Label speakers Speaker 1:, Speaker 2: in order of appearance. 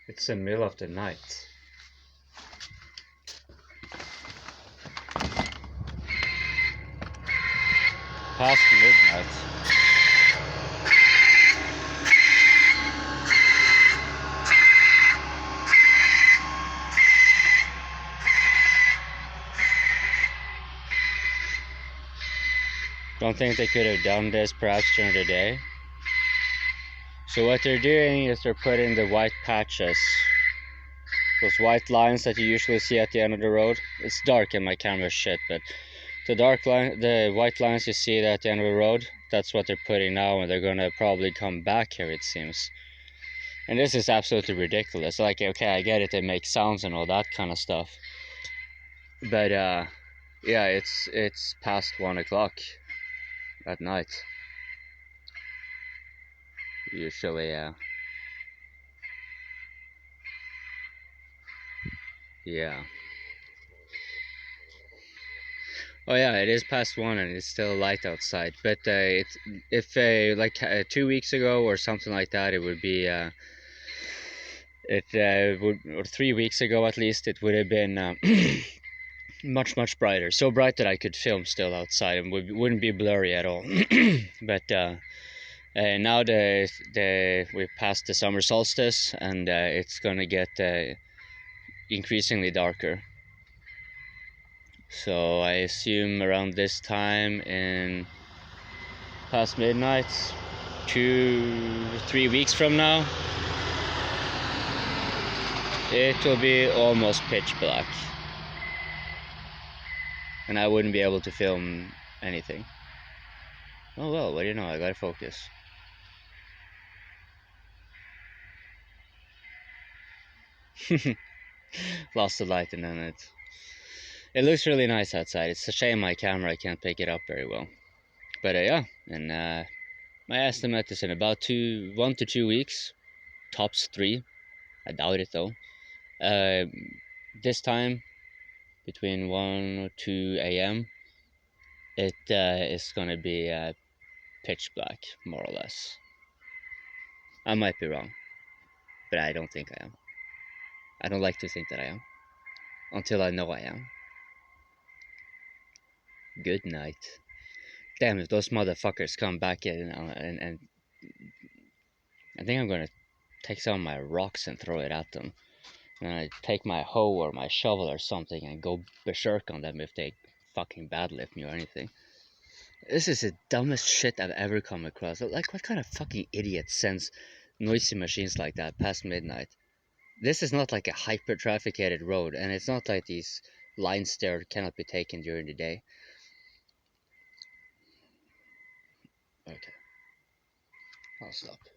Speaker 1: It's the middle of the night. Past midnight. Don't think they could have done this perhaps during the day? So what they're doing is they're putting the white patches, those white lines that you usually see at the end of the road. It's dark in my camera shit, but the white lines you see at the end of the road, that's what they're putting now, and they're gonna probably come back here, it seems. And this is absolutely ridiculous. Like, okay, I get it, they make sounds and all that kind of stuff, but yeah, it's past 1 o'clock at night. Usually, yeah. Oh yeah, it is past 1 and it's still light outside. But if like 2 weeks ago or something like that, it would be or 3 weeks ago at least, it would have been much brighter. So bright that I could film still outside and wouldn't be blurry at all. But now we passed the summer solstice, and it's gonna get increasingly darker. So I assume around this time in past midnight, 2-3 weeks from now, it will be almost pitch black, and I wouldn't be able to film anything. Oh well, what do you know, I gotta focus. Lost the light, and then it looks really nice outside. It's a shame my camera can't pick it up very well. But yeah, and my estimate is in about 1 to 2 weeks, tops 3. I doubt it though. This time between 1 or 2 a.m. it is gonna be pitch black, more or less. I might be wrong, but I don't think I am. I don't like to think that I am until I know I am. Good night. Damn, if those motherfuckers come back in and I think I'm gonna take some of my rocks and throw it at them. And I take my hoe or my shovel or something and go berserk on them if they fucking bad lift me or anything. This is the dumbest shit I've ever come across. Like, what kind of fucking idiot sends noisy machines like that past midnight? This is not like a hyper-trafficated road, and it's not like these lines there cannot be taken during the day. Okay. I'll stop.